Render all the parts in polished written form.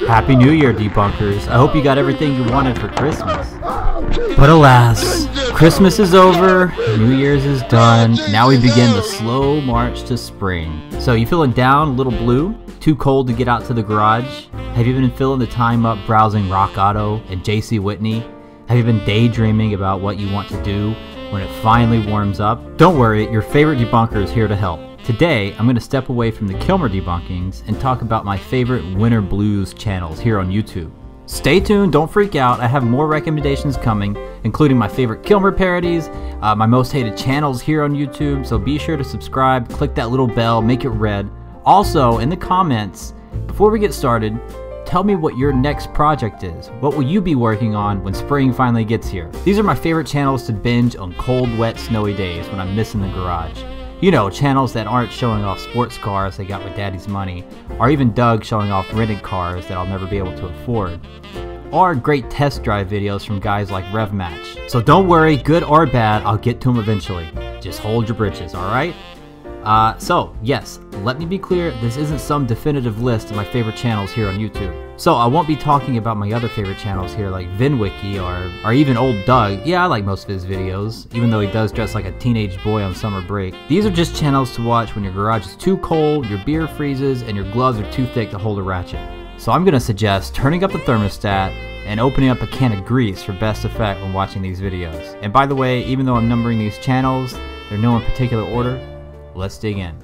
Happy New Year, debunkers. I hope you got everything you wanted for Christmas. But alas, Christmas is over, New Year's is done, now we begin the slow march to spring. So you feeling down, a little blue? Too cold to get out to the garage? Have you been filling the time up browsing Rock Auto and JC Whitney? Have you been daydreaming about what you want to do when it finally warms up? Don't worry, your favorite debunker is here to help. Today, I'm going to step away from the Kilmer debunkings and talk about my favorite winter blues channels here on YouTube. Stay tuned, don't freak out, I have more recommendations coming, including my favorite Kilmer parodies, my most hated channels here on YouTube, so be sure to subscribe, click that little bell, make it red. Also, in the comments, before we get started, tell me what your next project is. What will you be working on when spring finally gets here? These are my favorite channels to binge on cold, wet, snowy days when I'm missing the garage. You know, channels that aren't showing off sports cars they got with daddy's money, or even Doug showing off rented cars that I'll never be able to afford. Or great test drive videos from guys like RevMatch. So don't worry, good or bad, I'll get to them eventually. Just hold your britches, alright? So, yes, let me be clear, this isn't some definitive list of my favorite channels here on YouTube. So, I won't be talking about my other favorite channels here like VinWiki or even old Doug. Yeah, I like most of his videos, even though he does dress like a teenage boy on summer break. These are just channels to watch when your garage is too cold, your beer freezes, and your gloves are too thick to hold a ratchet. So I'm going to suggest turning up the thermostat and opening up a can of grease for best effect when watching these videos. And by the way, even though I'm numbering these channels, they're no in particular order. Let's dig in.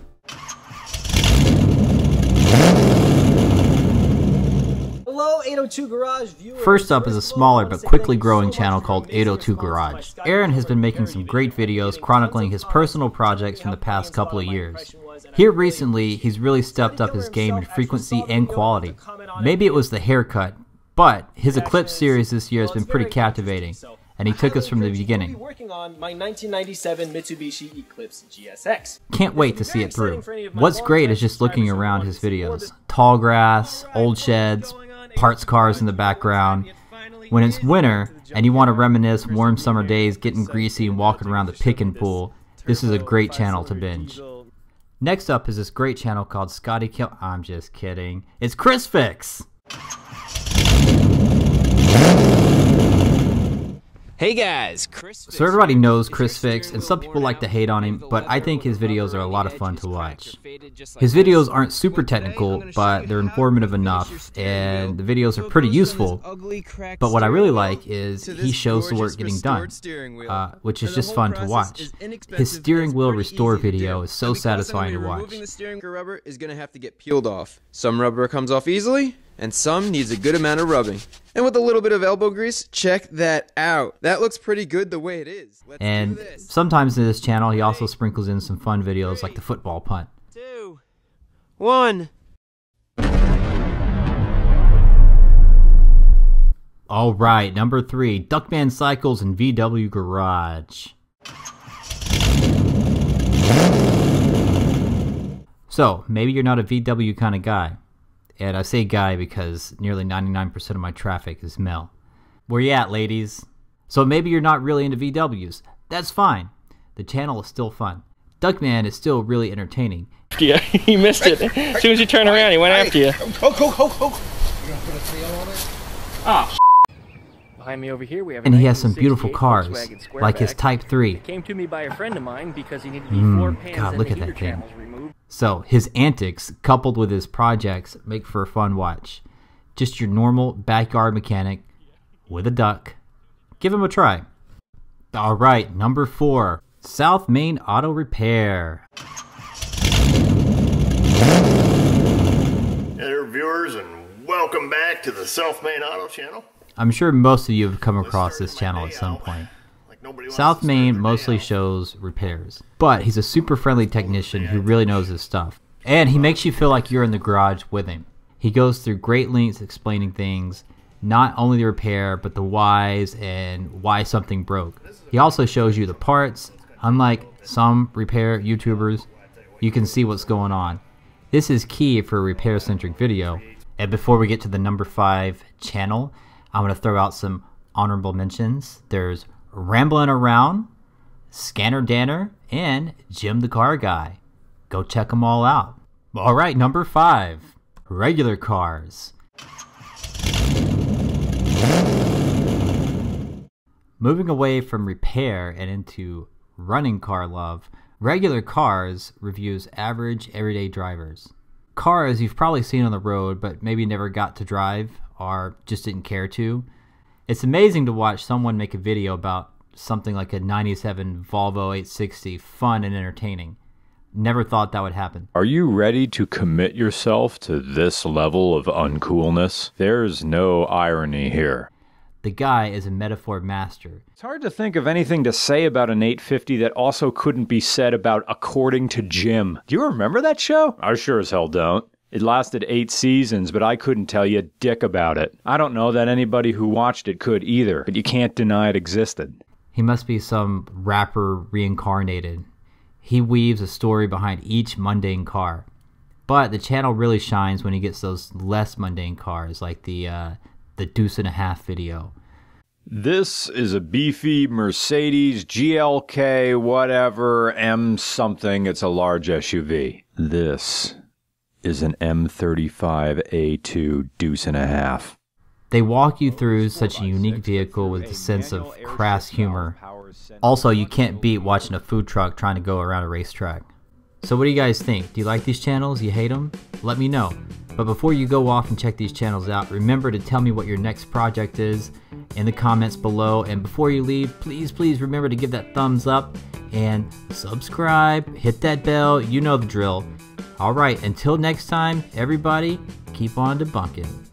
Hello, 802 Garage viewers. First up is a smaller but quickly growing channel called 802 Garage. Aaron has been making some great videos chronicling his personal projects from the past couple of years. Here recently, he's really stepped up his game in frequency and quality. Maybe it was the haircut, but his Eclipse series this year has been pretty captivating. And he took us from the beginning. Working on my 1997 Mitsubishi Eclipse GSX. Can't wait to see it through. What's great is just looking around his videos. Tall grass, old sheds, parts cars in the background. When it's winter and you want to reminisce warm summer days getting greasy and walking around the pickin' pool, this is a great channel to binge. Next up is this great channel called Scotty Kill. I'm just kidding. It's Chrisfix! Hey guys, Chrisfix. So everybody knows Chrisfix, and some people like to hate on him, but I think his videos are a lot of fun to watch. His videos aren't super technical, but they're informative enough, and the videos are pretty useful. But what I really like is he shows the work getting done, which is just fun to watch. His steering wheel restore video is so satisfying to watch. The steering rubber is going to have to get peeled off. Some rubber comes off easily, and some needs a good amount of rubbing. And with a little bit of elbow grease, check that out. That looks pretty good the way it is. Let's and do this. Sometimes in this channel, he also sprinkles in some fun videos like the football punt. 2, 1. Alright, number 3, Duckman Cycles and VW Garage. So, maybe you're not a VW kind of guy. And I say guy because nearly 99% of my traffic is male. Where you at, ladies? So maybe you're not really into VWs. That's fine. The channel is still fun. Duckman is still really entertaining. Yeah, you missed it. As soon as you turn around, he went after you. You're gonna put a tail on it? Oh, behind me over here, we have And he has some beautiful cars, like his Type 3. It came to me by a friend of mine because he needed the floor pans God, and look the at that heater thing. channels removed. So, his antics, coupled with his projects, make for a fun watch. Just your normal backyard mechanic with a duck. Give him a try. Alright, number 4. South Main Auto Repair. Hey there, viewers, and welcome back to the South Main Auto channel. I'm sure most of you have come across this channel at some point. South Main mostly shows repairs, but he's a super friendly technician who really knows his stuff. And he makes you feel like you're in the garage with him. He goes through great lengths explaining things, not only the repair, but the whys and why something broke. He also shows you the parts. Unlike some repair YouTubers, you can see what's going on. This is key for a repair-centric video. And before we get to the number 5 channel, I'm going to throw out some honorable mentions. There's Ramblin' Around, Scanner Danner, and Jim the Car Guy. Go check them all out. Alright, number 5. regular cars. Moving away from repair and into running car love, Regular Cars reviews average everyday drivers. Cars you've probably seen on the road but maybe never got to drive or just didn't care to. It's amazing to watch someone make a video about something like a 97 Volvo 860 fun and entertaining. Never thought that would happen. Are you ready to commit yourself to this level of uncoolness? There's no irony here. The guy is a metaphor master. It's hard to think of anything to say about an 850 that also couldn't be said about According to Jim. Do you remember that show? I sure as hell don't. It lasted 8 seasons, but I couldn't tell you a dick about it. I don't know that anybody who watched it could either, but you can't deny it existed. He must be some rapper reincarnated. He weaves a story behind each mundane car. But the channel really shines when he gets those less mundane cars, like the Deuce and a Half video. This is a beefy Mercedes GLK whatever M something. It's a large SUV. This is an M35A2 Deuce and a Half. They walk you through such a unique vehicle with a sense of crass humor. Also, you can't beat watching a food truck trying to go around a racetrack. So what do you guys think? Do you like these channels? You hate them? Let me know. But before you go off and check these channels out, remember to tell me what your next project is in the comments below. And before you leave, please remember to give that thumbs up and subscribe, hit that bell, you know the drill. Alright, until next time, everybody, keep on debunking.